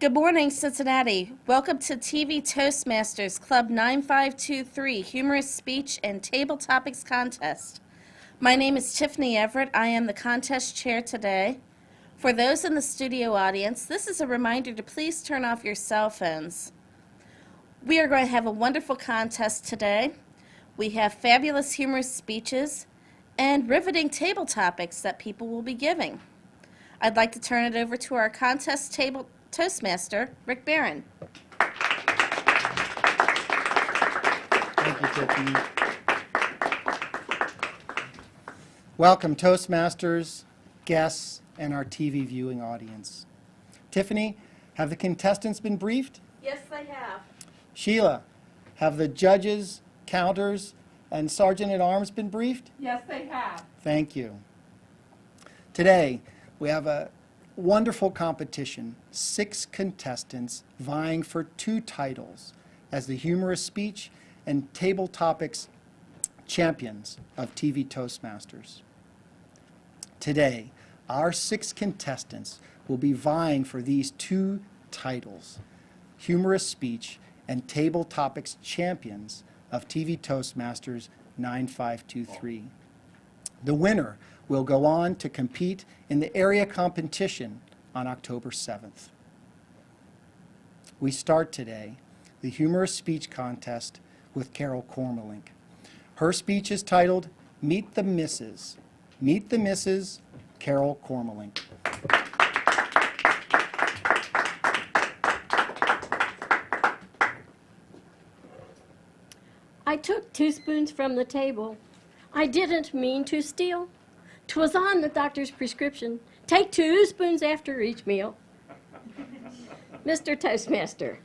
Good morning, Cincinnati. Welcome to TV Toastmasters Club 9523 Humorous Speech and Tabletopics Contest. My name is Tiffany Everett. I am the contest chair today. For those in the studio audience, this is a reminder to please turn off your cell phones. We are going to have a wonderful contest today. We have fabulous humorous speeches and riveting table topics that people will be giving. I'd like to turn it over to our contest Toastmaster, Rick Barron. Thank you, Tiffany. Welcome, Toastmasters, guests, and our TV viewing audience. Tiffany, have the contestants been briefed? Yes, they have. Sheila, have the judges, counters, and sergeant-at-arms been briefed? Yes, they have. Thank you. Today, we have a wonderful competition, 6 contestants vying for 2 titles as the humorous speech and table topics champions of TV Toastmasters. Today, our 6 contestants will be vying for these 2 titles, humorous speech and table topics champions of TV Toastmasters 9523. The winner will go on to compete in the area competition on October 7th. We start today the humorous speech contest with Carol Kormelink. Her speech is titled, Meet the Misses. Meet the Misses, Carol Kormelink. I took 2 spoons from the table. I didn't mean to steal. 'Twas on the doctor's prescription. Take 2 spoons after each meal. Mr. Toastmaster,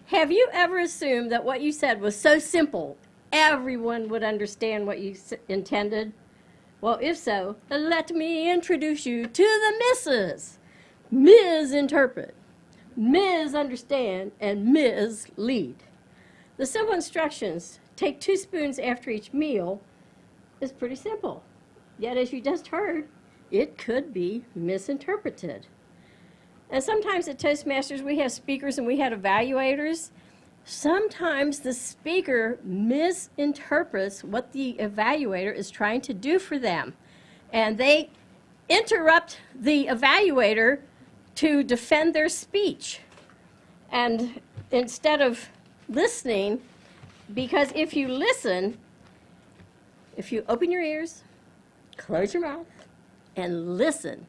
have you ever assumed that what you said was so simple everyone would understand what you intended? Well, if so, let me introduce you to the misses. Ms. Interpret, Ms. Understand, and Ms. Lead. The simple instructions, take 2 spoons after each meal, is pretty simple. Yet, as you just heard, it could be misinterpreted. And sometimes at Toastmasters, we have speakers and we have evaluators. Sometimes the speaker misinterprets what the evaluator is trying to do for them. And they interrupt the evaluator to defend their speech. And instead of listening, because if you listen, if you open your ears, close your mouth, and listen,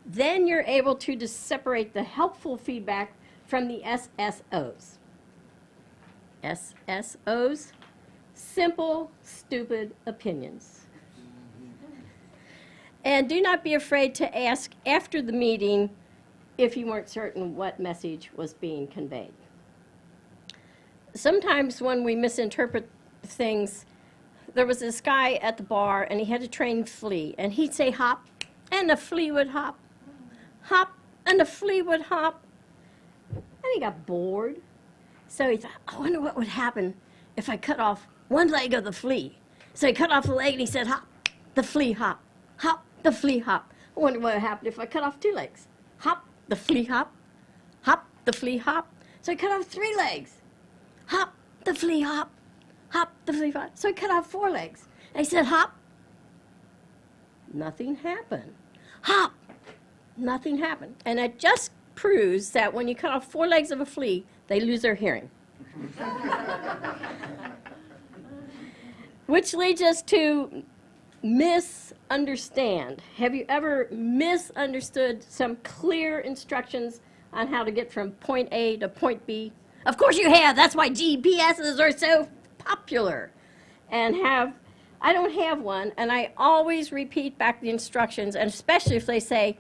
then you're able to separate the helpful feedback from the SSOs. SSOs, simple, stupid opinions. And do not be afraid to ask after the meeting if you weren't certain what message was being conveyed. Sometimes when we misinterpret things, there was this guy at the bar, and he had to train flea, and he'd say hop, and the flea would hop, hop, and the flea would hop, and he got bored. So he thought, I wonder what would happen if I cut off one leg of the flea. So he cut off the leg, and he said hop, the flea hop, the flea hop. I wonder what would happen if I cut off 2 legs. Hop, the flea hop, the flea hop. So he cut off 3 legs. Hop, the flea hop, the flea hop. So he cut off 4 legs. And he said hop. Nothing happened. Hop. Nothing happened. And it just proves that when you cut off 4 legs of a flea, they lose their hearing. Which leads us to misunderstand. Have you ever misunderstood some clear instructions on how to get from point A to point B? Of course you have. That's why GPSs are so popular. And I don't have one, and I always repeat back the instructions, and especially if they say,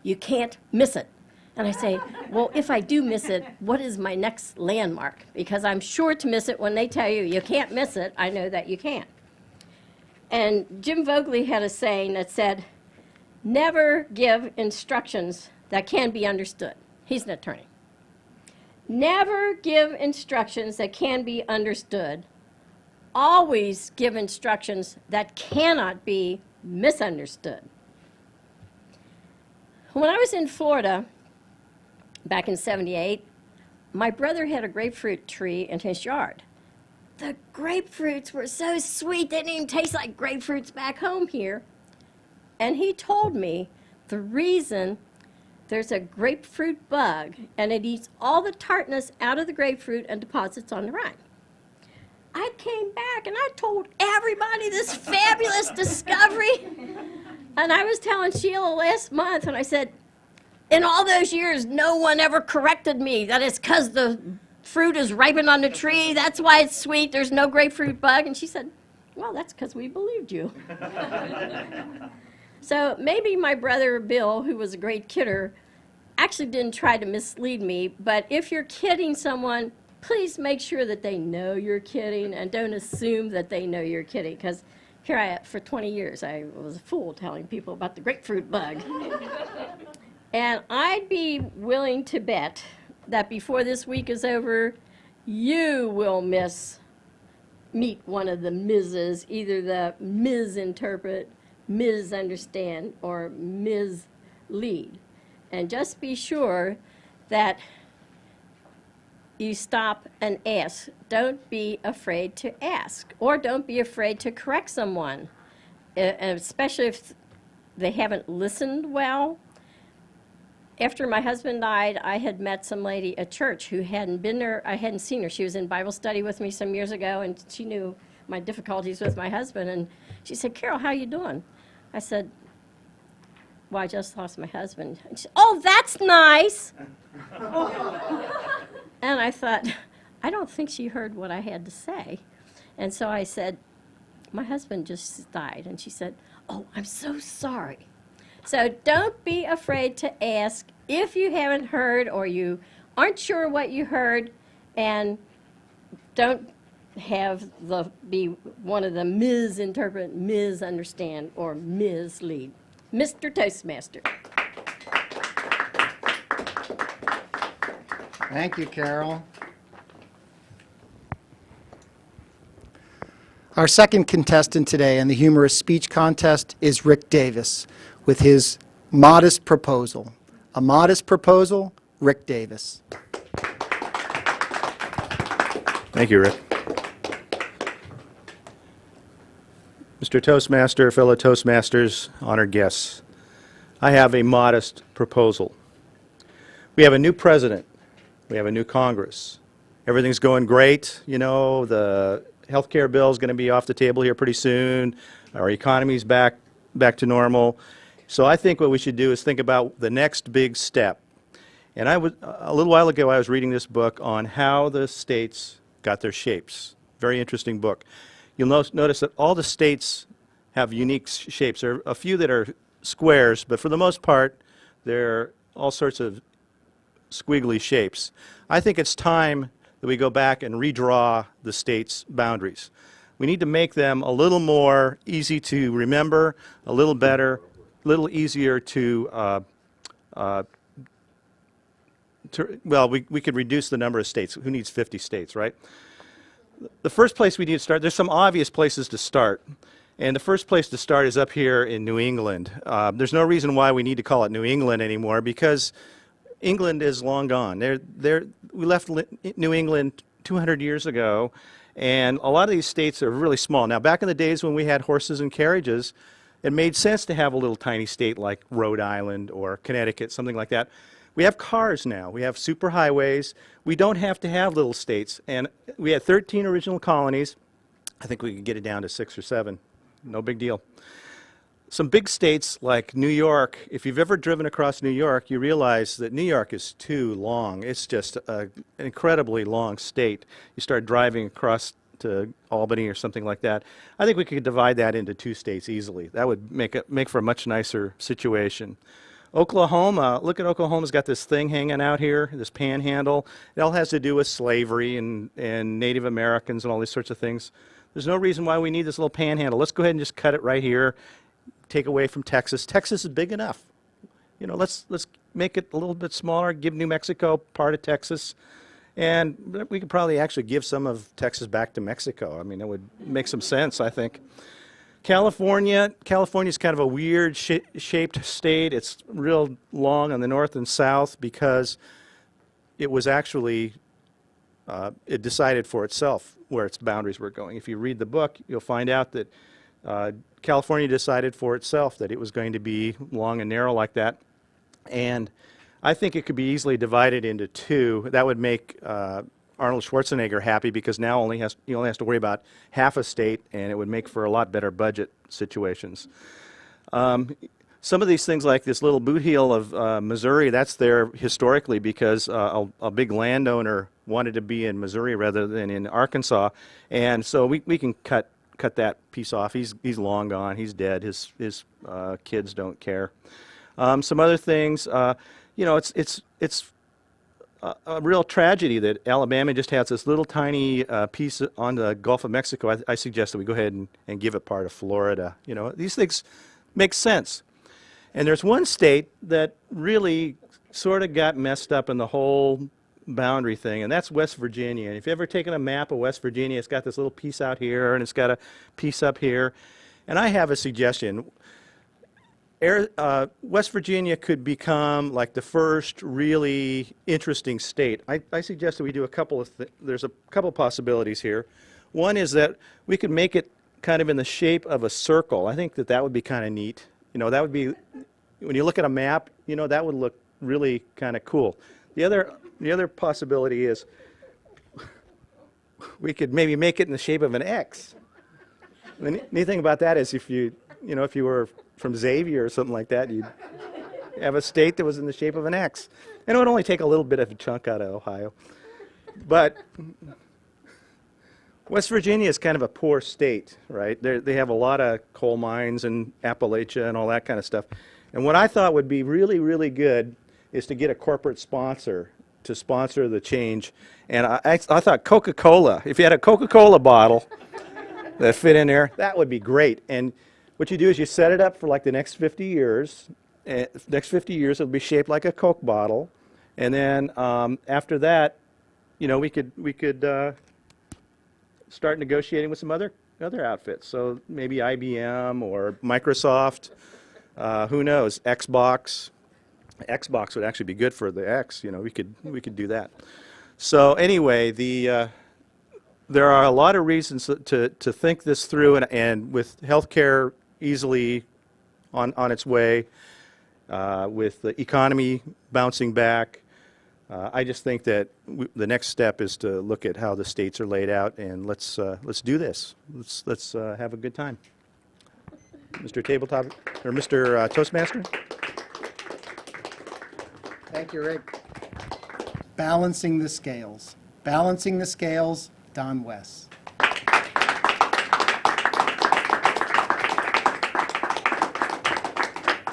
you can't miss it. And I say, well, if I do miss it, what is my next landmark? Because I'm sure to miss it when they tell you you can't miss it. I know that you can't. And Jim Vogley had a saying that said, never give instructions that can be understood. He's an attorney. Never give instructions that can be understood. Always give instructions that cannot be misunderstood. When I was in Florida, back in '78, my brother had a grapefruit tree in his yard. The grapefruits were so sweet, they didn't even taste like grapefruits back home here. And he told me the reason there's a grapefruit bug, and it eats all the tartness out of the grapefruit and deposits on the rind. I came back and I told everybody this fabulous discovery. And I was telling Sheila last month, and I said, in all those years, no one ever corrected me. That it's because the fruit is ripened on the tree. That's why it's sweet. There's no grapefruit bug. And she said, well, that's because we believed you. So maybe my brother Bill, who was a great kidder, actually didn't try to mislead me. But if you're kidding someone, please make sure that they know you're kidding and don't assume that they know you're kidding. Because here for 20 years, I was a fool telling people about the grapefruit bug. And I'd be willing to bet that before this week is over, you will meet one of the Mrs., either the misinterpret, misunderstand, or mislead. And just be sure that you stop and ask. Don't be afraid to ask, or don't be afraid to correct someone, especially if they haven't listened well. After my husband died, I had met some lady at church who hadn't been there. I hadn't seen her. She was in Bible study with me some years ago, and she knew my difficulties with my husband. And she said, Carol, how you doing? I said, well, I just lost my husband. And she said, oh, that's nice. And I thought, I don't think she heard what I had to say. And so I said, my husband just died. And she said, oh, I'm so sorry. So don't be afraid to ask if you haven't heard or you aren't sure what you heard, and don't be one of the misinterpret, misunderstand, or mislead. Mr. Toastmaster. Thank you, Carol. Our second contestant today in the Humorous Speech Contest is Rick Davis with his modest proposal. A modest proposal, Rick Davis. Thank you, Rick. Mr. Toastmaster, fellow Toastmasters, honored guests, I have a modest proposal. We have a new president. We have a new Congress. Everything's going great. You know, the health care bill is going to be off the table here pretty soon. Our economy's back to normal. So I think what we should do is think about the next big step. And a little while ago, I was reading this book on how the states got their shapes. Very interesting book. You'll notice that all the states have unique shapes. There are a few that are squares, but for the most part, they're all sorts of squiggly shapes. I think it's time that we go back and redraw the states' boundaries. We need to make them a little more easy to remember, a little better, a little easier to, well, we could reduce the number of states. Who needs 50 states, right? The first place we need to start, there's some obvious places to start. And the first place to start is up here in New England. There's no reason why we need to call it New England anymore, because England is long gone. We left New England 200 years ago, and a lot of these states are really small. Now, back in the days when we had horses and carriages, it made sense to have a little tiny state like Rhode Island or Connecticut, something like that. We have cars now. We have superhighways. We don't have to have little states. And we had 13 original colonies. I think we could get it down to 6 or 7. No big deal. Some big states like New York, if you've ever driven across New York, you realize that New York is too long. It's just an incredibly long state. You start driving across to Albany or something like that. I think we could divide that into 2 states easily. That would make for a much nicer situation. Oklahoma, look at Oklahoma's got this thing hanging out here, this panhandle. It all has to do with slavery and Native Americans and all these sorts of things. There's no reason why we need this little panhandle. Let's go ahead and just cut it right here, take away from Texas. Texas is big enough. You know, let's make it a little bit smaller, give New Mexico part of Texas, and we could probably actually give some of Texas back to Mexico. I mean, it would make some sense, I think. California's kind of a weird shaped state. It's real long on the north and south because it was actually, it decided for itself where its boundaries were going. If you read the book, you'll find out that California decided for itself that it was going to be long and narrow like that. And I think it could be easily divided into two. That would make Arnold Schwarzenegger happy, because now he only has to worry about half a state, and it would make for a lot better budget situations. Some of these things, like this little boot heel of Missouri, that's there historically because a big landowner wanted to be in Missouri rather than in Arkansas, and so we can cut that piece off. He's long gone. He's dead. His kids don't care. Some other things, it's a real tragedy that Alabama just has this little tiny piece on the Gulf of Mexico. I suggest that we go ahead and give it part of Florida. These things make sense. And there's one state that really sort of got messed up in the whole boundary thing, and that's West Virginia. And if you've ever taken a map of West Virginia, it's got this little piece out here, and it's got a piece up here. And I have a suggestion. West Virginia could become like the first really interesting state. I suggest that we do a couple of there's a couple possibilities here. One is that we could make it kind of in the shape of a circle. I think that would be kind of neat. That would be, when you look at a map, that would look really kind of cool. The other possibility is we could maybe make it in the shape of an X. The neat thing about that is if you were from Xavier or something like that, you'd have a state that was in the shape of an X. And it would only take a little bit of a chunk out of Ohio. But West Virginia is kind of a poor state, right? They have a lot of coal mines and Appalachia and all that kind of stuff. And what I thought would be really, really good is to get a corporate sponsor to sponsor the change. And I thought Coca-Cola, if you had a Coca-Cola bottle that fit in there, that would be great. And what you do is you set it up for like the next 50 years. Next 50 years it'll be shaped like a Coke bottle. And then after that, we could start negotiating with some other outfits. So maybe IBM or Microsoft, who knows, Xbox. Xbox would actually be good for the X, we could do that. So anyway, there are a lot of reasons to think this through, and with healthcare easily on its way, with the economy bouncing back, I just think that the next step is to look at how the states are laid out, and let's do this. Let's have a good time. Mr. Tabletop, or Mr. Toastmaster. Thank you, Rick. Balancing the scales. Balancing the scales, Don Wess.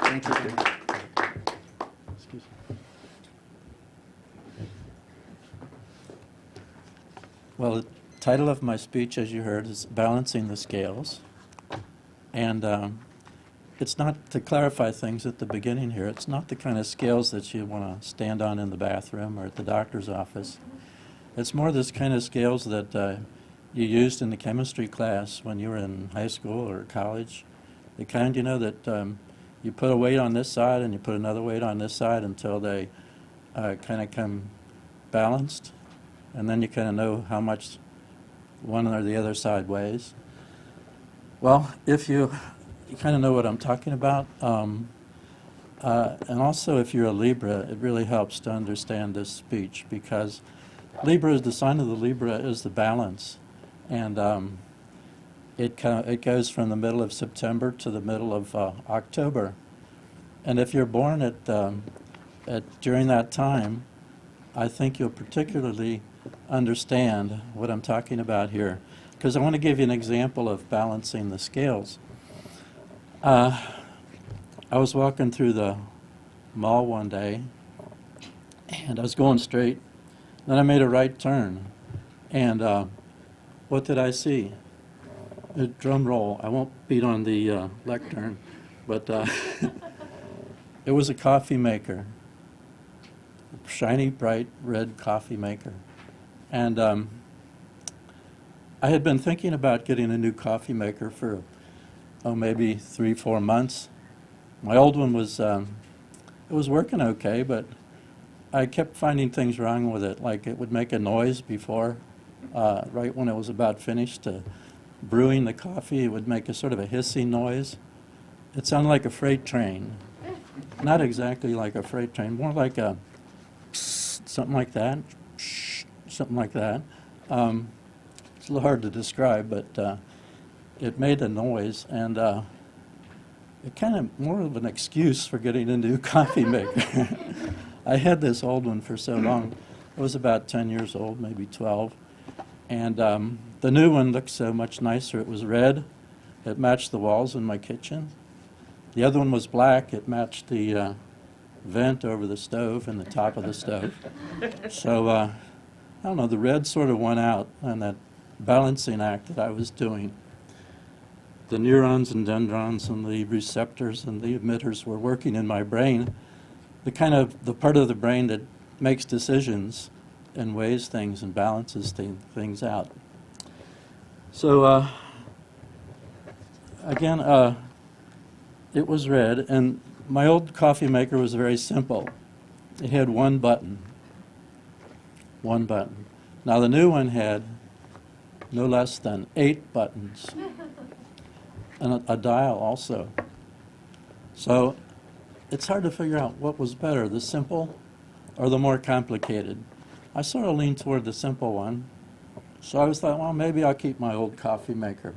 Thank you, Dan. Excuse me. Well, the title of my speech, as you heard, is Balancing the Scales. And it's not, to clarify things at the beginning here, it's not the kind of scales that you want to stand on in the bathroom or at the doctor's office. It's more this kind of scales that you used in the chemistry class when you were in high school or college. The kind, that you put a weight on this side and you put another weight on this side until they kind of come balanced. And then you kind of know how much one or the other side weighs. Well, if you kind of know what I'm talking about, and also if you're a Libra, it really helps to understand this speech, because the sign of the Libra is the balance, and it goes from the middle of September to the middle of October. And if you're born during that time, I think you'll particularly understand what I'm talking about here, because I want to give you an example of balancing the scales. I was walking through the mall one day, and I was going straight. Then I made a right turn, and what did I see? A drum roll. I won't beat on the lectern, but it was a coffee maker, a shiny, bright red coffee maker. And I had been thinking about getting a new coffee maker for maybe 3-4 months. My old one was it was working okay, but I kept finding things wrong with it, like it would make a noise before, right when it was about finished brewing the coffee. It would make a sort of a hissing noise. It sounded like a freight train. Not exactly like a freight train, more like a psst, something like that, psh, something like that. It's a little hard to describe, but it made a noise, and it kind of more of an excuse for getting a new coffee maker. I had this old one for so long. It was about 10 years old, maybe 12. And the new one looked so much nicer. It was red. It matched the walls in my kitchen. The other one was black. It matched the vent over the stove and the top of the stove. So, I don't know, the red sort of won out on that balancing act that I was doing. The neurons and dendrons and the receptors and the emitters were working in my brain, the part of the brain that makes decisions and weighs things and balances things out. So again, it was red, and my old coffee maker was very simple. It had one button. One button. Now the new one had no less than 8 buttons. And a dial also. So it's hard to figure out what was better, the simple or the more complicated. I sort of leaned toward the simple one. So I was thought, well, maybe I'll keep my old coffee maker.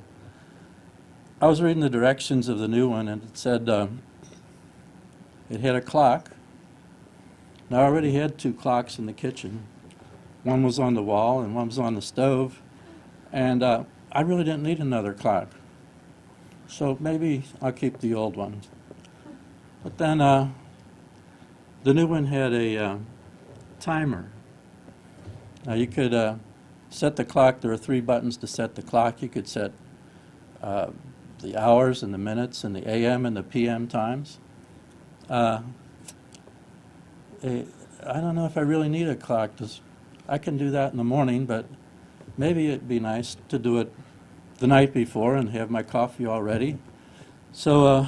I was reading the directions of the new one, and it said it had a clock. Now I already had 2 clocks in the kitchen. One was on the wall and one was on the stove. And I really didn't need another clock. So maybe I'll keep the old one. But then the new one had a timer. Now you could set the clock. There are 3 buttons to set the clock. You could set the hours and the minutes and the AM and the PM times. I don't know if I really need a clock. I can do that in the morning, but maybe it'd be nice to do it the night before and have my coffee all ready. So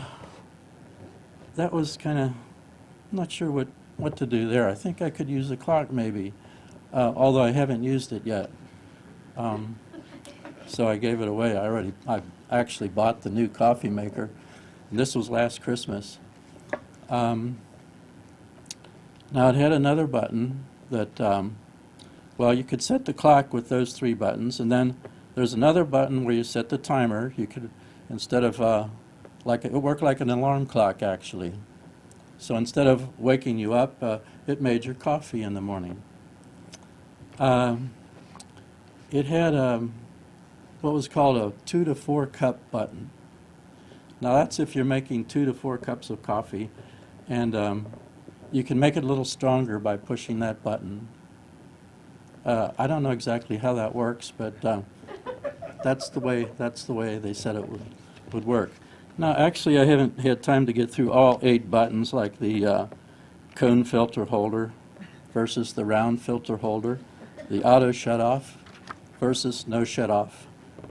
that was kind of, I'm not sure what to do there. I think I could use a clock maybe, although I haven't used it yet. So I gave it away. I actually bought the new coffee maker, and this was last Christmas. Now it had another button that, well, you could set the clock with those 3 buttons, and then there's another button where you set the timer. You could, instead of, it worked like an alarm clock, actually. So instead of waking you up, it made your coffee in the morning. It had what was called a 2 to 4 cup button. Now that's if you're making 2 to 4 cups of coffee, and you can make it a little stronger by pushing that button. I don't know exactly how that works, but that's the way they said it would work. Now, actually, I haven't had time to get through all 8 buttons, like the cone filter holder versus the round filter holder, the auto shut-off versus no shut-off.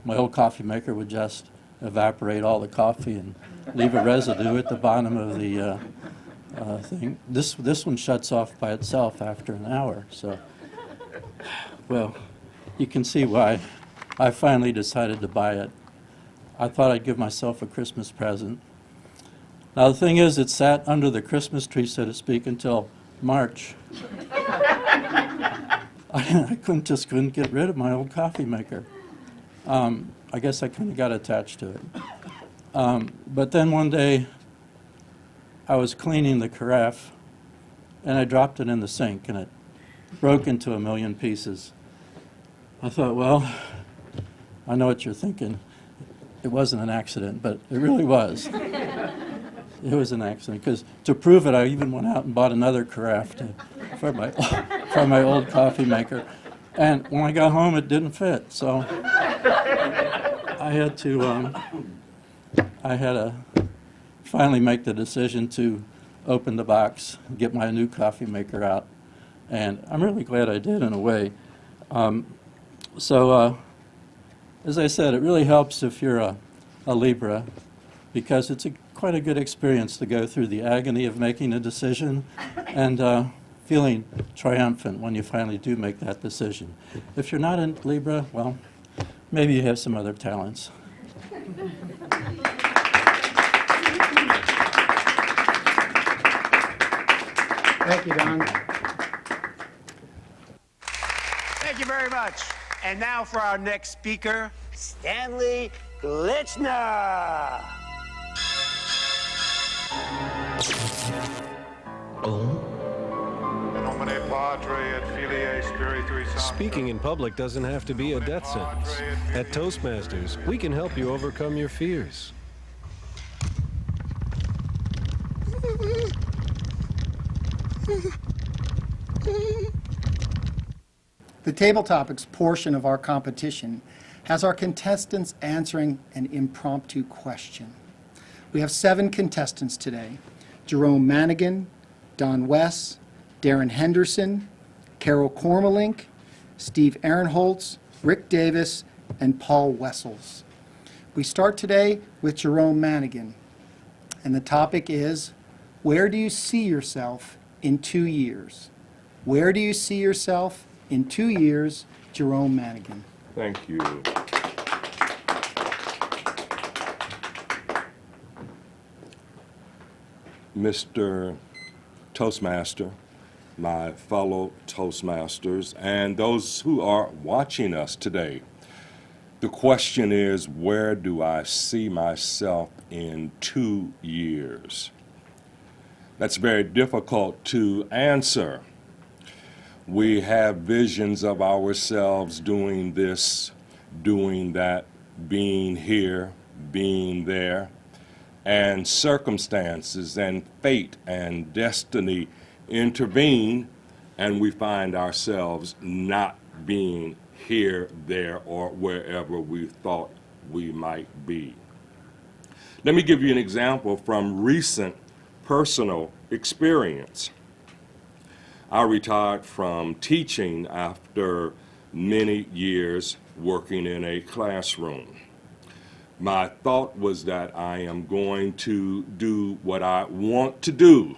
My old coffee maker would just evaporate all the coffee and leave a residue at the bottom of the thing. This one shuts off by itself after an hour. So, well, you can see why I finally decided to buy it. I thought I'd give myself a Christmas present. Now the thing is, it sat under the Christmas tree, so to speak, until March. I just couldn't get rid of my old coffee maker. I guess I kind of got attached to it. But then one day, I was cleaning the carafe, and I dropped it in the sink, and it broke into a million pieces. I thought, well, I know what you're thinking. It wasn't an accident, but it really was. It was an accident, because to prove it, I even went out and bought another carafe for my old coffee maker. And when I got home, it didn't fit, so I had to finally make the decision to open the box, get my new coffee maker out, and I'm really glad I did in a way. As I said, it really helps if you're a Libra, because it's quite a good experience to go through the agony of making a decision and feeling triumphant when you finally do make that decision. If you're not in Libra, well, maybe you have some other talents. Thank you, Don. Thank you very much. And now for our next speaker, Stanley Glitchner. Speaking in public doesn't have to be a death sentence. At Toastmasters, we can help you overcome your fears. The Tabletopics portion of our competition has our contestants answering an impromptu question. We have 7 contestants today: Jerome Manigan, Don Wess, Darren Henderson, Carol Kormelink, Steve Ahrenholz, Rick Davis, and Paul Wessels. We start today with Jerome Manigan, and the topic is, where do you see yourself in 2 years? Where do you see yourself in 2 years, Jerome Manigan? Thank you. Mr. Toastmaster, my fellow Toastmasters, and those who are watching us today. The question is, where do I see myself in 2 years? That's very difficult to answer. We have visions of ourselves doing this, doing that, being here, being there, and circumstances and fate and destiny intervene, and we find ourselves not being here, there, or wherever we thought we might be. Let me give you an example from recent personal experience. I retired from teaching after many years working in a classroom. My thought was that I am going to do what I want to do,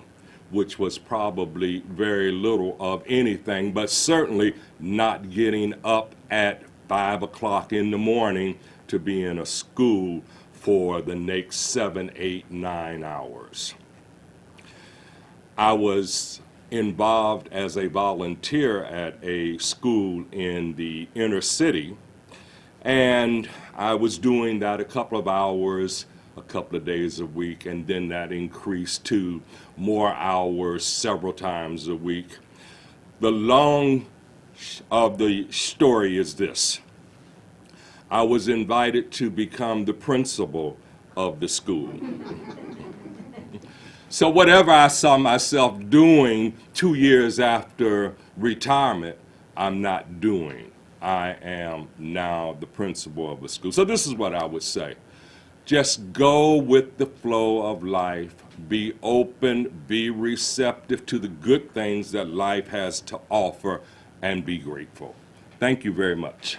which was probably very little of anything, but certainly not getting up at 5 o'clock in the morning to be in a school for the next 7, 8, 9 hours. I was involved as a volunteer at a school in the inner city, and I was doing that a couple of hours, a couple of days a week, and then that increased to more hours several times a week. The long of the story is this: I was invited to become the principal of the school. So whatever I saw myself doing 2 years after retirement, I'm not doing. I am now the principal of the school. So this is what I would say. Just go with the flow of life. Be open, be receptive to the good things that life has to offer, and be grateful. Thank you very much.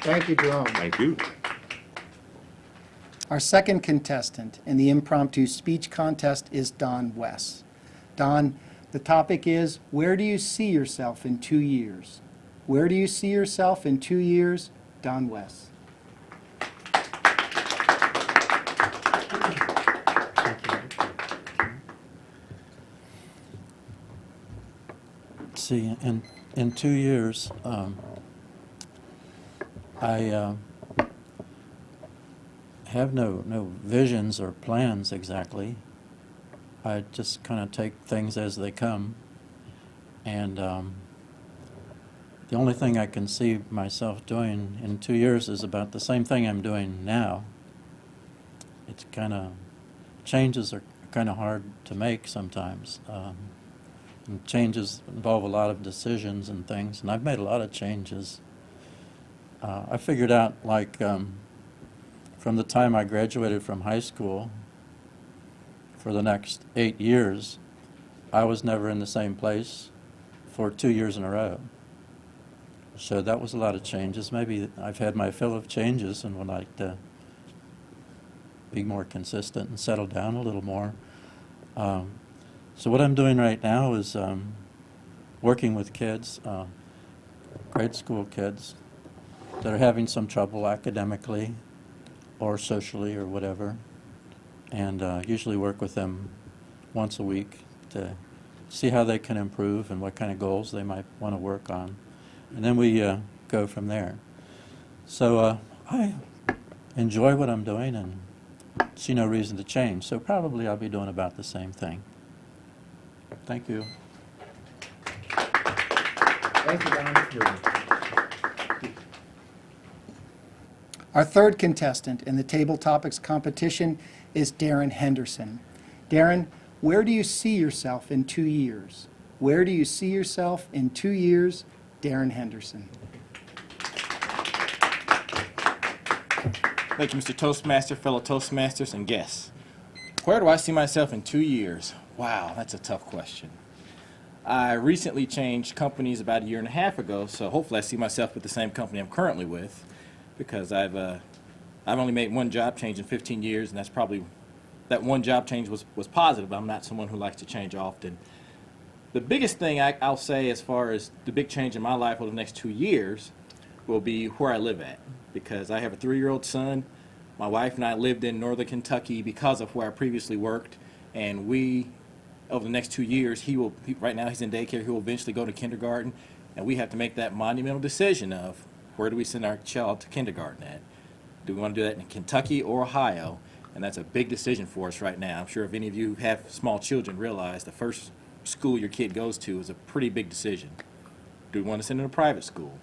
Thank you, Jerome. Thank you. Our second contestant in the impromptu speech contest is Don Wess. Don, the topic is, where do you see yourself in 2 years? Where do you see yourself in 2 years? Don Wess. See, in 2 years, I have no visions or plans exactly. I just kind of take things as they come, and the only thing I can see myself doing in 2 years is about the same thing I'm doing now. It's kind of, changes are kind of hard to make sometimes. And changes involve a lot of decisions and things, and I've made a lot of changes. I figured out, like, from the time I graduated from high school, for the next 8 years, I was never in the same place for 2 years in a row. So that was a lot of changes. Maybe I've had my fill of changes and would like to be more consistent and settle down a little more. So what I'm doing right now is working with kids, grade school kids, that are having some trouble academically or socially or whatever, and usually work with them once a week to see how they can improve and what kind of goals they might want to work on. And then we go from there. So I enjoy what I'm doing and see no reason to change. So probably I'll be doing about the same thing. Thank you. Thank you, Darren. Our third contestant in the Tabletopics competition is Darren Henderson. Darren, where do you see yourself in 2 years? Where do you see yourself in 2 years, Darren Henderson? Thank you, Mr. Toastmaster, fellow Toastmasters, and guests. Where do I see myself in 2 years? Wow, that's a tough question. I recently changed companies about 1.5 years ago, so hopefully I see myself with the same company I'm currently with, because I've only made one job change in 15 years, and that's probably, that one job change was positive, but I'm not someone who likes to change often. The biggest thing I'll say as far as the big change in my life over the next 2 years will be where I live at, because I have a 3-year-old son. My wife and I lived in northern Kentucky because of where I previously worked, and we, over the next 2 years, right now he's in daycare, he will eventually go to kindergarten, and we have to make that monumental decision of where do we send our child to kindergarten at. Do we want to do that in Kentucky or Ohio? And that's a big decision for us right now. I'm sure if any of you who have small children realize the first school your kid goes to is a pretty big decision. Do we want to send them to a private school?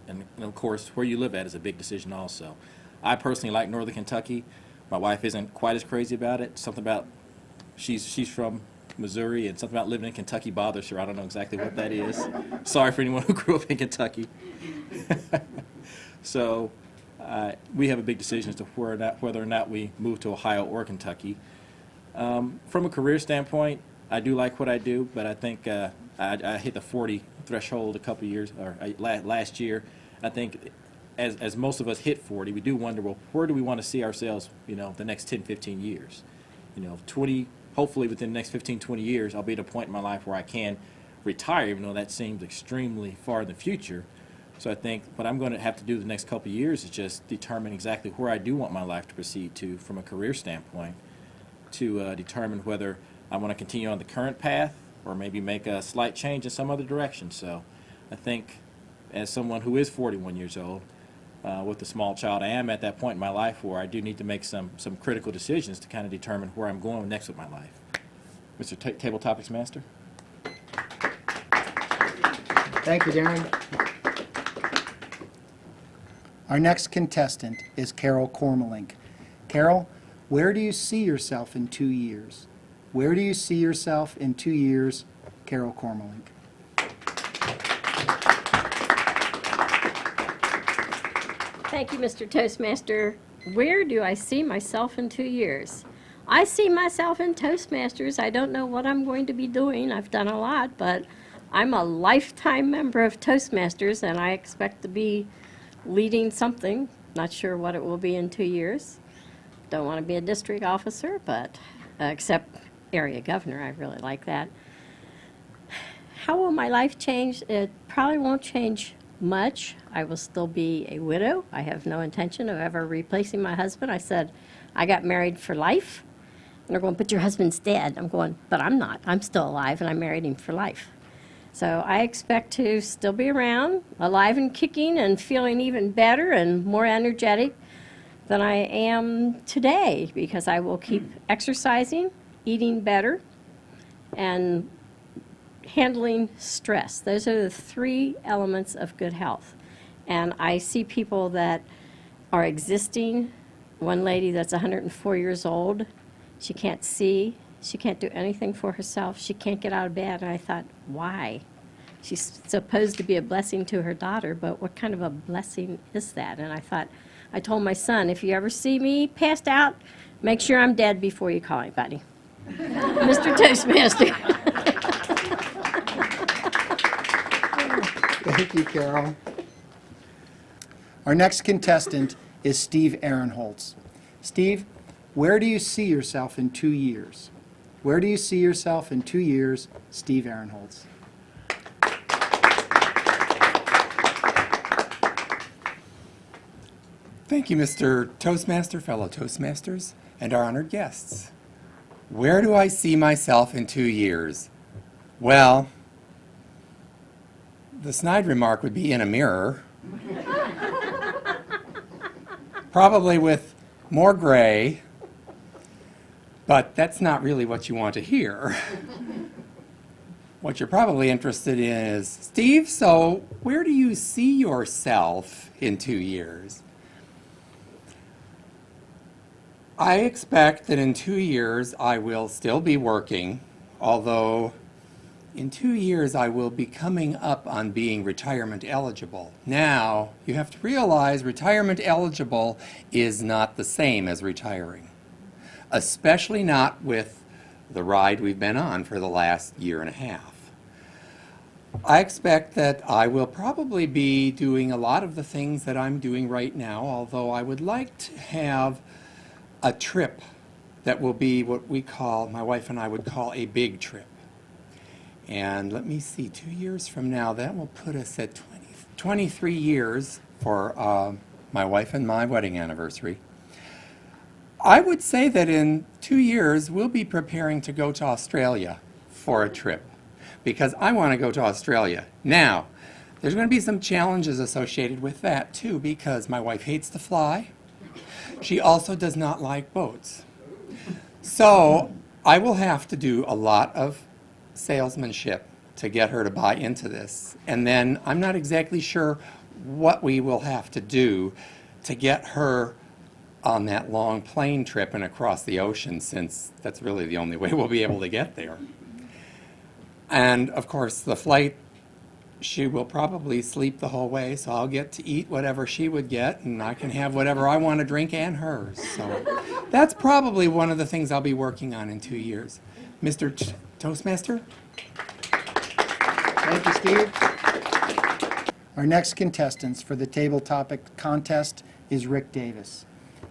And of course, where you live at is a big decision also. I personally like northern Kentucky. My wife isn't quite as crazy about it. Something about, she's from Missouri, and something about living in Kentucky bothers her. I don't know exactly what that is. Sorry for anyone who grew up in Kentucky. So we have a big decision as to whether or not we move to Ohio or Kentucky. From a career standpoint, I do like what I do, but I think I hit the 40 threshold a couple years, or last year. I think as most of us hit 40, we do wonder, well, where do we want to see ourselves, the next 10, 15 years? 20, hopefully within the next 15, 20 years, I'll be at a point in my life where I can retire, even though that seems extremely far in the future. So I think what I'm going to have to do the next couple of years is just determine exactly where I do want my life to proceed to from a career standpoint, to determine whether I want to continue on the current path or maybe make a slight change in some other direction. So I think as someone who is 41 years old, with a small child, I am at that point in my life where I do need to make some critical decisions to kind of determine where I'm going next with my life. Mr. Tabletopics Master. Thank you, Darren. Our next contestant is Carol Kormelink. Carol, where do you see yourself in 2 years? Where do you see yourself in 2 years, Carol Kormelink? Thank you, Mr. Toastmaster. Where do I see myself in 2 years? I see myself in Toastmasters. I don't know what I'm going to be doing. I've done a lot, but I'm a lifetime member of Toastmasters, and I expect to be leading something. Not sure what it will be in 2 years. Don't want to be a district officer, but except area governor, I really like that. How will my life change? It probably won't change much. I will still be a widow. I have no intention of ever replacing my husband. I said, I got married for life. And they're going, but your husband's dead. I'm going, but I'm not. I'm still alive, and I married him for life. So I expect to still be around, alive and kicking, and feeling even better and more energetic than I am today, because I will keep exercising, eating better, and handling stress. Those are the 3 elements of good health. And I see people that are existing. One lady that's 104 years old, she can't see, she can't do anything for herself, she can't get out of bed. And I thought, why? She's supposed to be a blessing to her daughter, but what kind of a blessing is that? And I told my son, if you ever see me passed out, make sure I'm dead before you call anybody. Mr. Toastmaster. Thank you, Carol. Our next contestant is Steve Ahrenholz. Steve, where do you see yourself in 2 years? Where do you see yourself in 2 years? Steve Ahrenholz. Thank you, Mr. Toastmaster, fellow Toastmasters, and our honored guests. Where do I see myself in 2 years? Well, the snide remark would be in a mirror, probably with more gray, but that's not really what you want to hear. What you're probably interested in is, Steve, so where do you see yourself in 2 years? I expect that in 2 years I will still be working, although in 2 years I will be coming up on being retirement eligible. Now, you have to realize retirement eligible is not the same as retiring, especially not with the ride we've been on for the last year and a half. I expect that I will probably be doing a lot of the things that I'm doing right now, although I would like to have a trip that will be what we call, my wife and I would call a big trip. And let me see, 2 years from now, that will put us at 23 years for my wife and my wedding anniversary. I would say that in 2 years, we'll be preparing to go to Australia for a trip, because I want to go to Australia. Now, there's going to be some challenges associated with that too, because my wife hates to fly. She also does not like boats. So I will have to do a lot of salesmanship to get her to buy into this. And then I'm not exactly sure what we will have to do to get her on that long plane trip and across the ocean, since that's really the only way we'll be able to get there. And of course, the flight, she will probably sleep the whole way, so I'll get to eat whatever she would get, and I can have whatever I want to drink and hers. So that's probably one of the things I'll be working on in 2 years. Mr. Toastmaster? Thank you, Steve. Our next contestants for the Table Topic contest is Rick Davis.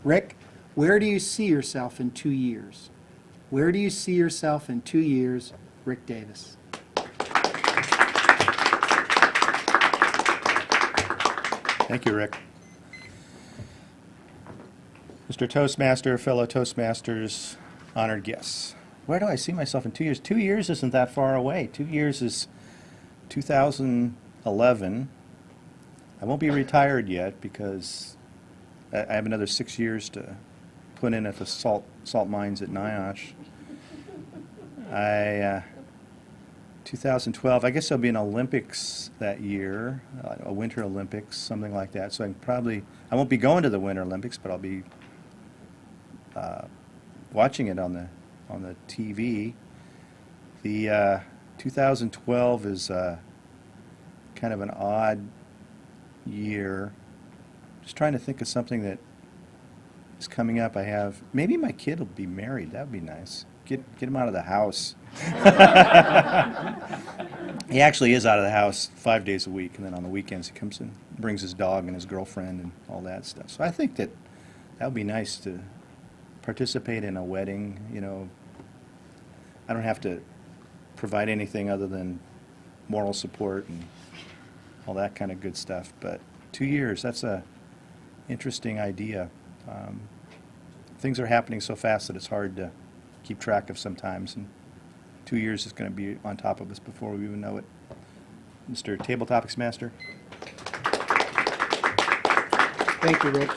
Rick, where do you see yourself in 2 years? Where do you see yourself in 2 years? Rick Davis. Thank you, Rick. Mr. Toastmaster, fellow Toastmasters, honored guests. Where do I see myself in 2 years? 2 years isn't that far away. 2 years is 2011. I won't be retired yet because I have another 6 years to put in at the salt mines at NIOSH. 2012, I guess there'll be an Olympics that year, a Winter Olympics, something like that. So I won't be going to the Winter Olympics, but I'll be watching it on the TV. The 2012 is kind of an odd year. Just trying to think of something that is coming up. Maybe my kid will be married. That would be nice. Get him out of the house. He actually is out of the house 5 days a week, and then on the weekends he comes and brings his dog and his girlfriend and all that stuff. So I think that would be nice to participate in a wedding. You know, I don't have to provide anything other than moral support and all that kind of good stuff. But 2 years, that's a interesting idea. Things are happening so fast that it's hard to keep track of sometimes, and 2 years is going to be on top of us before we even know it. Mr. Tabletopics Master. Thank you, Rick.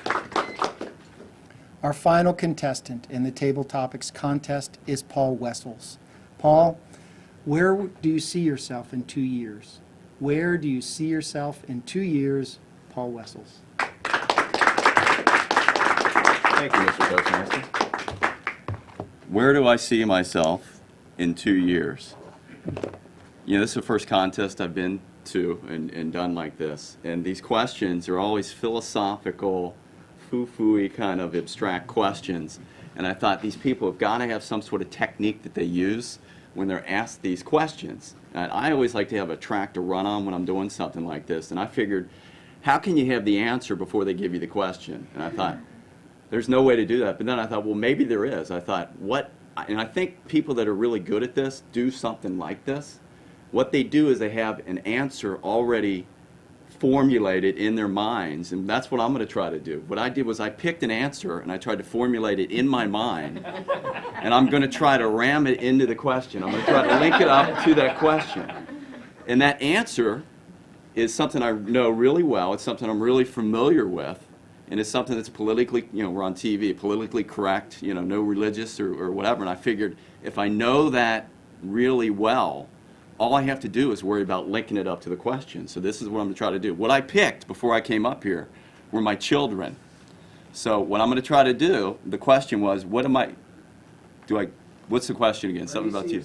Our final contestant in the Table Topics contest is Paul Wessels. Paul, where do you see yourself in 2 years? Where do you see yourself in 2 years? Paul Wessels. Thank you, Mr. Toastmaster. Where do I see myself in 2 years? You know, this is the first contest I've been to and done like this. And these questions are always philosophical, foo-foo-y kind of abstract questions. And I thought these people have got to have some sort of technique that they use when they're asked these questions. And I always like to have a track to run on when I'm doing something like this. And I figured, how can you have the answer before they give you the question? And I thought, there's no way to do that. But then I thought, well, maybe there is. I thought, what and I think people that are really good at this do something like this. What they do is they have an answer already formulated in their minds, and that's what I'm going to try to do. What I did was I picked an answer and I tried to formulate it in my mind, and I'm going to try to ram it into the question. I'm going to try to link it up to that question. And that answer is something I know really well. It's something I'm really familiar with, and it's something that's politically, we're on TV, politically correct, no religious or whatever. And I figured if I know that really well, all I have to do is worry about linking it up to the question. So this is what I'm going to try to do. What I picked before I came up here were my children. So what I'm going to try to do, the question was, what's the question again? Something about you.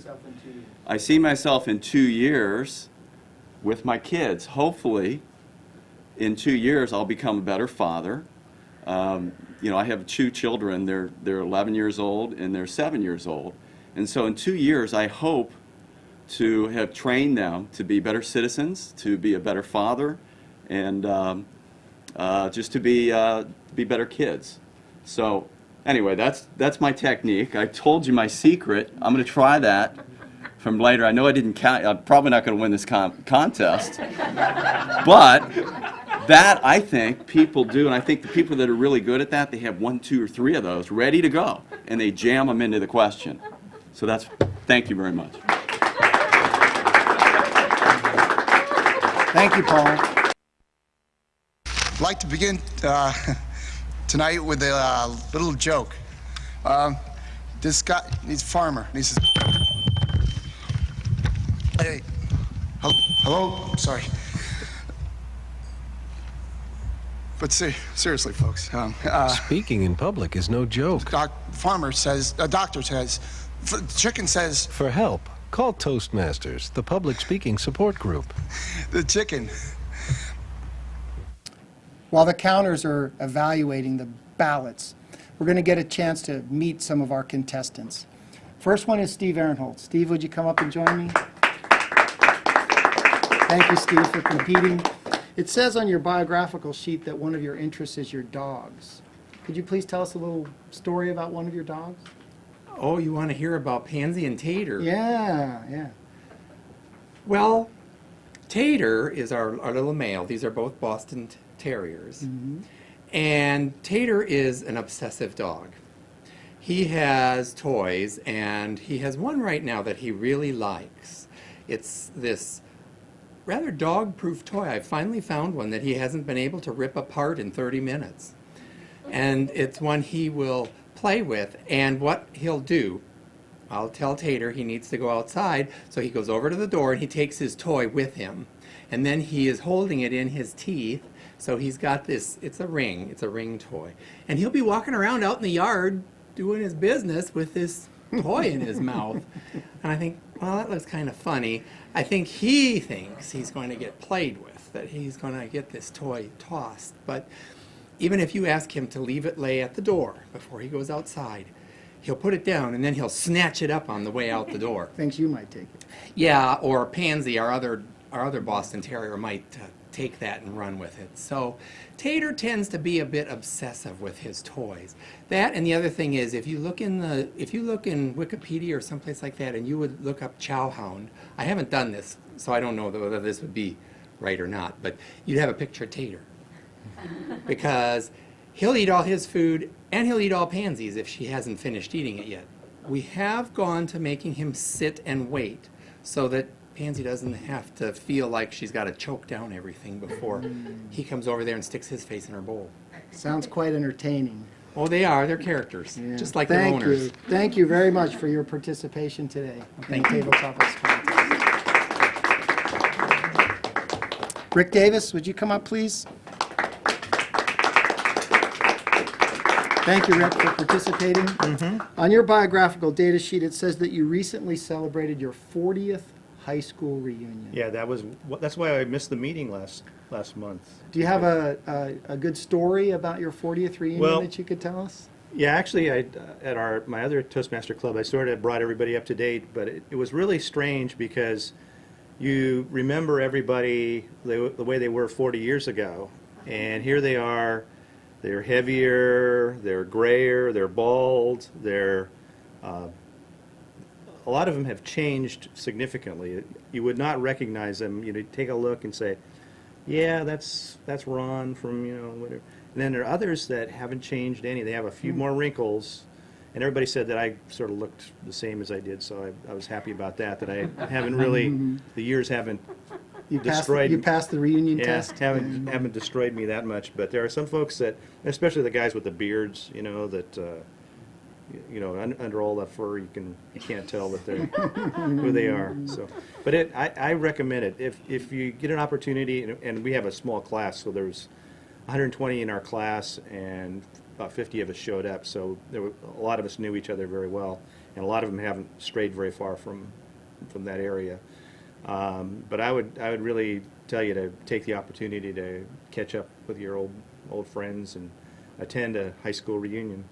I see myself in 2 years with my kids. Hopefully, in 2 years, I'll become a better father. I have 2 children. They're 11 years old and they're 7 years old. And so in 2 years, I hope to have trained them to be better citizens, to be a better father, and just to be better kids. So anyway, that's my technique. I told you my secret. I'm going to try that from later. I know I didn't count. I'm probably not going to win this contest, but that I think people do, and I think the people that are really good at that, they have 1, 2, or 3 of those ready to go, and they jam them into the question. So thank you very much. Thank you, Paul. I'd like to begin tonight with a little joke. This guy, he's a farmer, and he says, "Hey, hello, sorry." But seriously, folks. Speaking in public is no joke. Doctor says, chicken says, For help, call Toastmasters, the public speaking support group. The chicken. While the counters are evaluating the ballots, we're going to get a chance to meet some of our contestants. First one is Steve Ahrenholz. Steve, would you come up and join me? Thank you, Steve, for competing. It says on your biographical sheet that one of your interests is your dogs. Could you please tell us a little story about one of your dogs? Oh, you want to hear about Pansy and Tater? Yeah. Well, Tater is our little male. These are both Boston Terriers. Mm-hmm. And Tater is an obsessive dog. He has toys, and he has one right now that he really likes. It's this rather dog-proof toy. I finally found one that he hasn't been able to rip apart in 30 minutes. And it's one he will play with, and what he'll do, I'll tell Tater he needs to go outside, so he goes over to the door and he takes his toy with him. And then he is holding it in his teeth, so he's got this, it's a ring toy. And he'll be walking around out in the yard doing his business with this toy in his mouth. And I think, well, that looks kind of funny. I think he thinks he's going to get played with, that he's going to get this toy tossed. But even if you ask him to leave it lay at the door before he goes outside, he'll put it down and then he'll snatch it up on the way out the door. Thinks you might take it. Yeah, or Pansy, our other Boston Terrier, might take that and run with it. So Tater tends to be a bit obsessive with his toys. That, and the other thing is, if you look in Wikipedia or someplace like that, and you would look up Chow Hound, I haven't done this, so I don't know whether this would be right or not, but you'd have a picture of Tater. Because he'll eat all his food, and he'll eat all Pansy's if she hasn't finished eating it yet. We have gone to making him sit and wait so that Pansy doesn't have to feel like she's got to choke down everything before he comes over there and sticks his face in her bowl. Sounds quite entertaining. Oh, they are. They're characters, Yeah. just like their owners. Thank you very much for your participation today in the Tabletopics contest. Rick Davis, would you come up, please? Thank you, Rick, for participating. On your biographical data sheet, it says that you recently celebrated your 40th high school reunion. Yeah, that's why I missed the meeting last month. Do you have a good story about your 40th reunion that you could tell us? Yeah, actually, at my other Toastmaster club, I sort of brought everybody up to date, but it was really strange because you remember everybody the way they were 40 years ago, and here they are. They're heavier, they're grayer, they're bald, they're a lot of them have changed significantly. You would not recognize them. You'd take a look and say, yeah, that's Ron from, whatever. And then there are others that haven't changed any. They have a few more wrinkles. And everybody said that I sort of looked the same as I did, so I was happy about that I haven't really, the years haven't destroyed. You passed the reunion test? haven't destroyed me that much. But there are some folks that, especially the guys with the beards, that, under all that fur, you can't tell that they're who they are. So, but I recommend it. If you get an opportunity, and we have a small class, so there's 120 in our class, and about 50 of us showed up, so a lot of us knew each other very well, and a lot of them haven't strayed very far from that area. But I would really tell you to take the opportunity to catch up with your old friends and attend a high school reunion.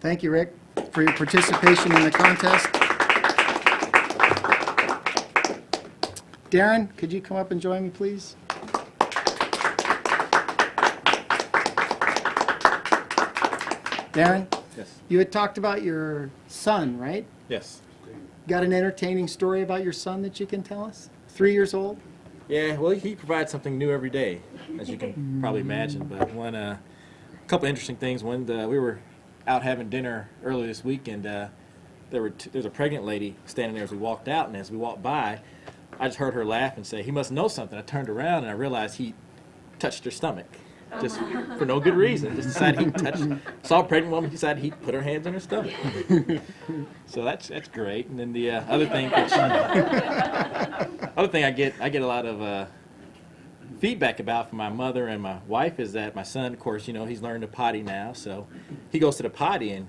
Thank you, Rick, for your participation in the contest. Darren, could you come up and join me, please? Darren? Yes. You had talked about your son, right? Yes. Got an entertaining story about your son that you can tell us? 3 years old? Yeah, well, he provides something new every day, as you can probably imagine. But a couple interesting things. When we were out having dinner earlier this week, and there's a pregnant lady standing there as we walked out, and as we walked by, I just heard her laugh and say, "He must know something." I turned around and I realized he touched her stomach. Just for no good reason. Just decided saw a pregnant woman, decided he'd put her hands on her stomach. So that's great. And then the other thing I get a lot of feedback about from my mother and my wife is that my son, of course, he's learned to potty now, so he goes to the potty and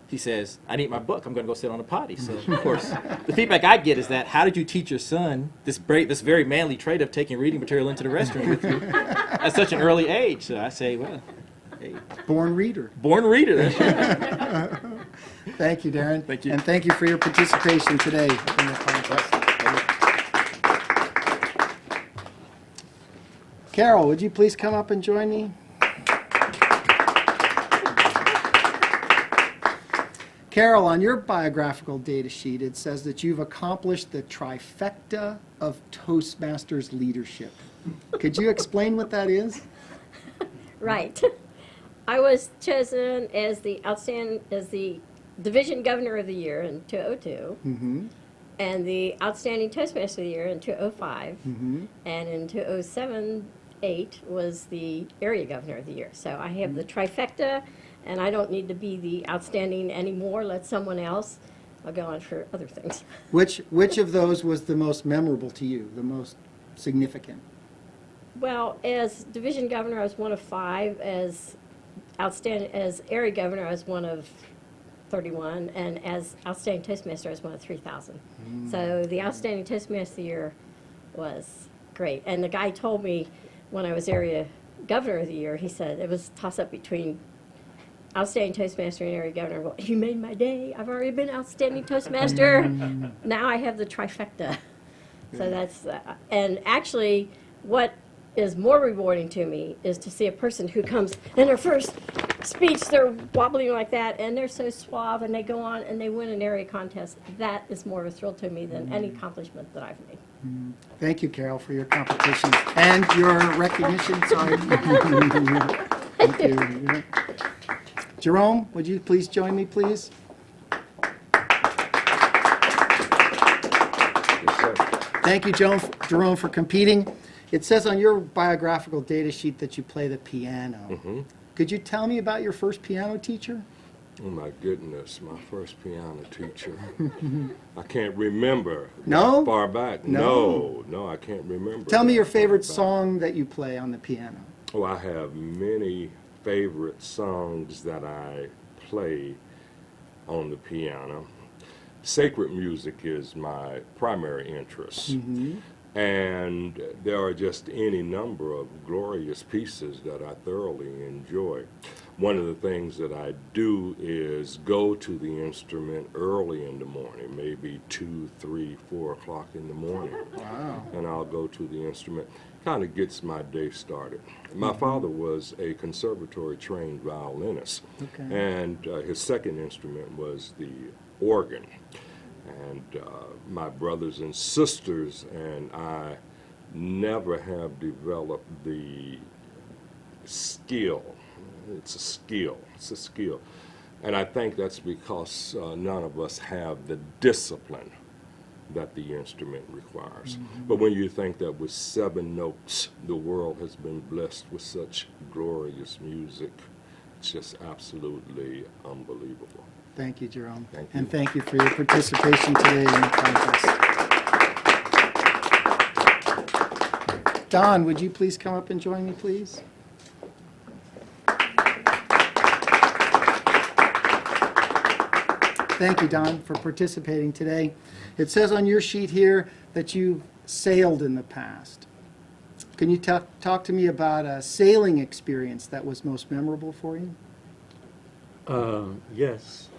he says, "I need my book. I'm going to go sit on the potty." So, of course, the feedback I get is that, how did you teach your son this very manly trait of taking reading material into the restroom with you at such an early age? So I say, well, hey. Born reader. Born reader, that's right. Thank you, Darren. Thank you. And thank you for your participation today in the contest. Carol, would you please come up and join me? Carol, on your biographical data sheet, it says that you've accomplished the trifecta of Toastmasters leadership. Could you explain what that is? Right. I was chosen as the Division Governor of the Year in 2002, and the Outstanding Toastmaster of the Year in 2005, and in 2007-08 was the Area Governor of the Year. So I have the trifecta, and I don't need to be the outstanding anymore. Let someone else. I'll go on for other things. Which of those was the most memorable to you, the most significant? Well, as Division Governor, I was one of 5. As Area Governor, I was one of 31, and as Outstanding Toastmaster, I was one of 3,000. So the Outstanding Toastmaster of the Year was great. And the guy told me when I was Area Governor of the Year, he said it was a toss-up between Outstanding Toastmaster and Area Governor. Well, you made my day. I've already been Outstanding Toastmaster. Now I have the trifecta. So that's, and actually what is more rewarding to me is to see a person who comes in their first speech, they're wobbling like that, and they're so suave, and they go on and they win an area contest. That is more of a thrill to me than any accomplishment that I've made. Thank you, Carol, for your competition and your recognition. Sorry. Thank you. Jerome, would you please join me, please? Thank you, Jerome, for competing. It says on your biographical data sheet that you play the piano. Could you tell me about your first piano teacher? Oh my goodness, my first piano teacher. I can't remember. No? That far back. No? No, I can't remember. Tell me your that far favorite back. song that you play on the piano. Oh, I have many favorite songs that I play on the piano. Sacred music is my primary interest. And there are just any number of glorious pieces that I thoroughly enjoy. One of the things that I do is go to the instrument early in the morning, maybe 2, 3, 4 o'clock in the morning. Wow. And I'll go to the instrument. Kind of gets my day started. My father was a conservatory-trained violinist, and his second instrument was the organ. And my brothers and sisters and I never have developed the skill. It's a skill. It's a skill. And I think that's because none of us have the discipline that the instrument requires. Mm-hmm. But when you think that with 7 notes, the world has been blessed with such glorious music, it's just absolutely unbelievable. Thank you, Jerome. Thank you. And thank you for your participation today in the contest. Don, would you please come up and join me, please? Thank you, Don, for participating today. It says on your sheet here that you sailed in the past. Can you talk to me about a sailing experience that was most memorable for you? Yes.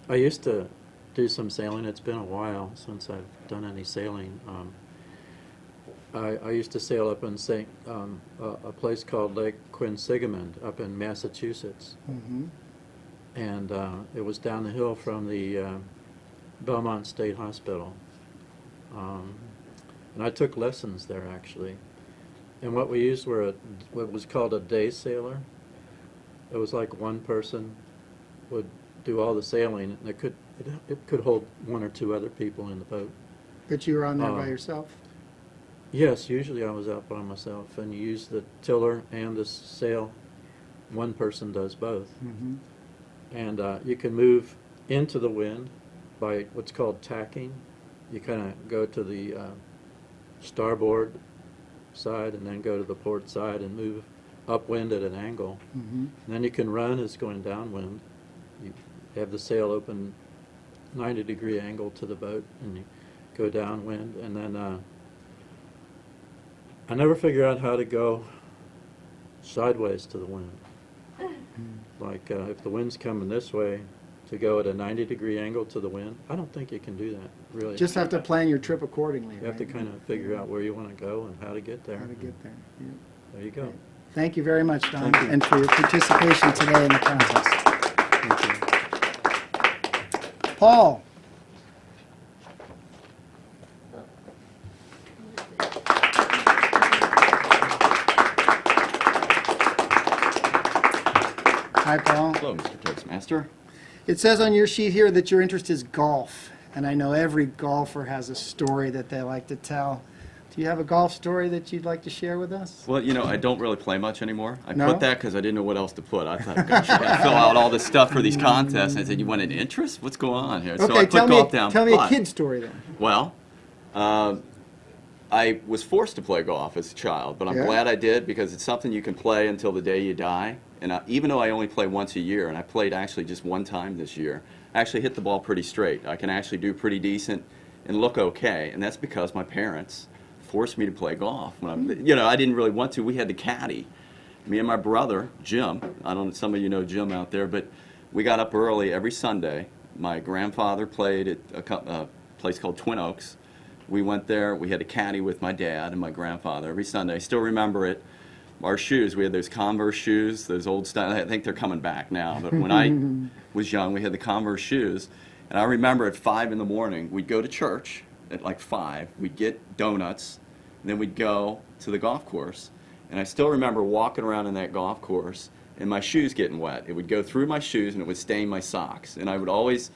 I used to do some sailing. It's been a while since I've done any sailing. I used to sail up in a place called Lake Quinsigamond up in Massachusetts. Mm-hmm. And it was down the hill from the Belmont State Hospital. And I took lessons there, actually. And what we used were what was called a day sailor. It was like one person would do all the sailing, and it could hold 1 or 2 other people in the boat. But you were on there by yourself? Yes, usually I was out by myself, and you use the tiller and the sail. One person does both. Mm-hmm. And you can move into the wind by what's called tacking. You kind of go to the starboard side and then go to the port side and move upwind at an angle. Mm-hmm. And then you can run as going downwind. You have the sail open 90-degree angle to the boat and you go downwind. And then I never figured out how to go sideways to the wind. Like if the wind's coming this way, to go at a 90-degree angle to the wind, I don't think you can do that, really. Just have to plan your trip accordingly, You have to kind of figure out where you want to go and how to get there. How to get there. Yeah. There you go. Thank you very much, Don, Thank you. and for your participation today in the contest. Thank you. Paul. Hi, Paul. Hello, Mr. Toastmaster. It says on your sheet here that your interest is golf, and I know every golfer has a story that they like to tell. Do you have a golf story that you'd like to share with us? Well, you know, I don't really play much anymore. I No? put that because I didn't know what else to put. I thought, gosh, I got to fill out all this stuff for these contests. And I said, you want an interest? What's going on here? So I Okay, put tell golf down. me a but- kid story then. Well, I was forced to play golf as a child, but I'm Yeah. glad I did because it's something you can play until the day you die. And even though I only play once a year, and I played actually just one time this year, I actually hit the ball pretty straight. I can actually do pretty decent and look okay, and that's because my parents forced me to play golf. When I didn't really want to. We had the caddy. Me and my brother, Jim, I don't know, some of you know Jim out there, but we got up early every Sunday. My grandfather played at a place called Twin Oaks. We went there. We had a caddy with my dad and my grandfather every Sunday. I still remember it. Our shoes, we had those Converse shoes, those old style. I think they're coming back now. But when I was young, we had the Converse shoes. And I remember at 5 in the morning, we'd go to church at like 5. We'd get donuts, and then we'd go to the golf course. And I still remember walking around in that golf course and my shoes getting wet. It would go through my shoes and it would stain my socks. And I would always,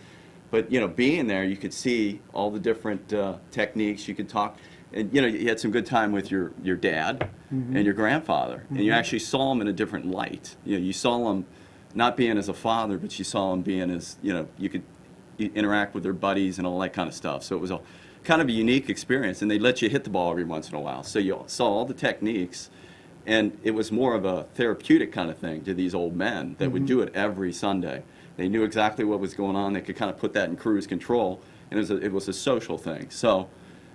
but you know, being there, you could see all the different techniques. You could talk. And you know, you had some good time with your dad and your grandfather, and you actually saw them in a different light. You know, you saw them not being as a father, but you saw them being as, you know, you could interact with their buddies and all that kind of stuff. So it was a kind of a unique experience, and they let you hit the ball every once in a while. So you saw all the techniques, and it was more of a therapeutic kind of thing to these old men that would do it every Sunday. They knew exactly what was going on. They could kind of put that in cruise control, and it was a social thing. So.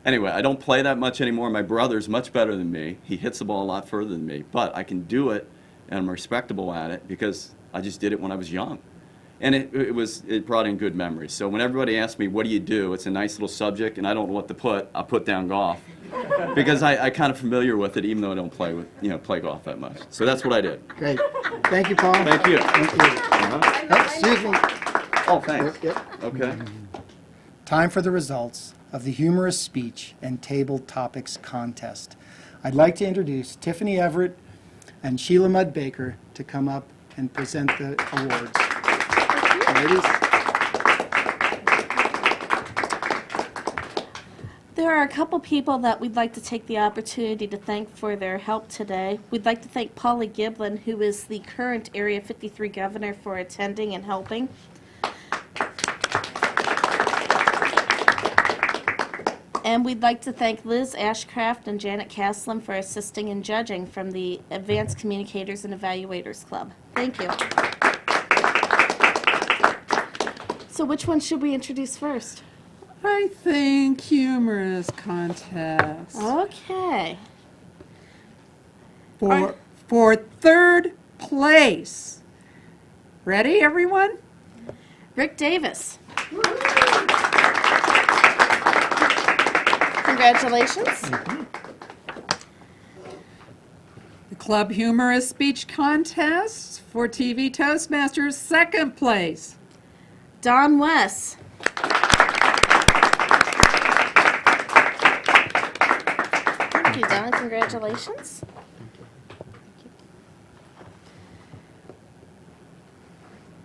Anyway, I don't play that much anymore. My brother's much better than me. He hits the ball a lot further than me. But I can do it, and I'm respectable at it because I just did it when I was young. And it brought in good memories. So when everybody asks me, what do you do? It's a nice little subject, and I don't know what to put. I'll put down golf. Because I kind of familiar with it, even though I don't play golf that much. So that's what I did. Great. Thank you, Paul. Thank you. Thank you. Oh, excuse me. Oh, thanks. Yep. Okay. Time for the results of the Humorous Speech and Table Topics contest. I'd like to introduce Tiffany Everett and Sheila Mudd Baker to come up and present the awards. Ladies. There are a couple people that we'd like to take the opportunity to thank for their help today. We'd like to thank Paula Giblin, who is the current Area 53 governor, for attending and helping. And we'd like to thank Liz Ashcraft and Janet Caslam for assisting in judging from the Advanced Communicators and Evaluators Club. Thank you. So which one should we introduce first? I think humorous contest. Okay. For third place. Ready, everyone? Rick Davis. Congratulations. The Club Humorous Speech Contest for TV Toastmasters, second place. Don Wess. Thank you, Don. Congratulations.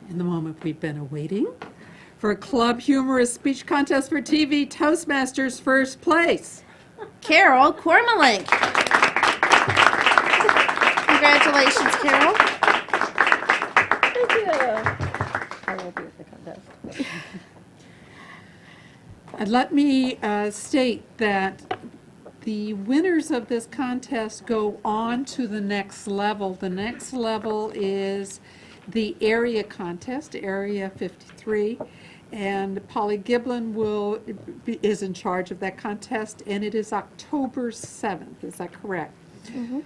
In the moment we've been awaiting, for Club Humorous Speech Contest for TV Toastmasters, first place. Carol Kormelink. Congratulations, Carol. Thank you. I will be at the contest. Let me state that the winners of this contest go on to the next level. The next level is the area contest, Area 53, and Polly Giblin is in charge of that contest, and it is October 7th. Is that correct? Mm-hmm.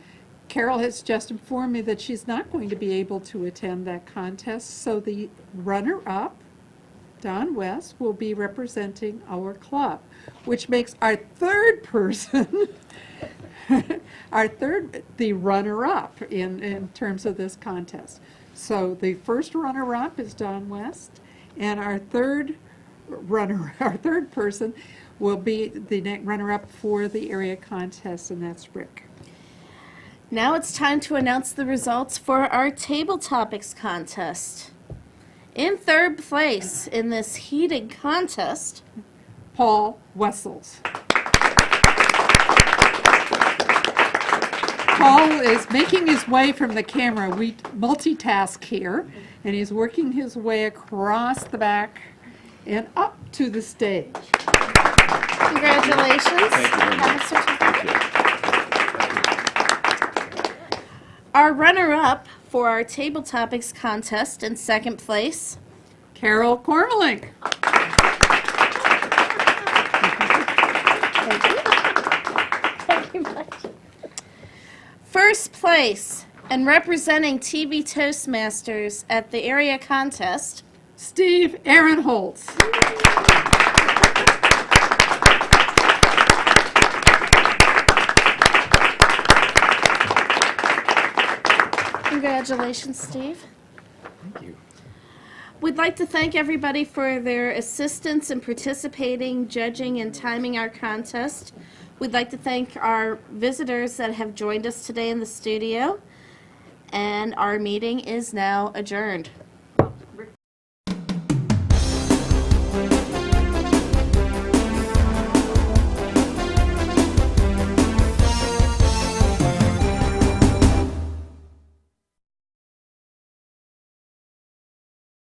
Carol has just informed me that she's not going to be able to attend that contest, so the runner-up, Don Wess, will be representing our club, which makes our third person the runner-up in terms of this contest. So the first runner-up is Don West, and our third person will be the runner-up for the area contest, and that's Rick. Now it's time to announce the results for our Table Topics contest. In third place in this heated contest, Paul Wessels. Paul is making his way from the camera. We multitask here, and he's working his way across the back and up to the stage. Congratulations. Thank you very much. Thank you. Our runner-up for our Table Topics contest in second place, Carol Kormelink. Thank you much. first place and representing TV Toastmasters at the area contest, Steve Ahrenholz. Congratulations, Steve. Thank you. We'd like to thank everybody for their assistance in participating, judging, and timing our contest. We'd like to thank our visitors that have joined us today in the studio. And our meeting is now adjourned.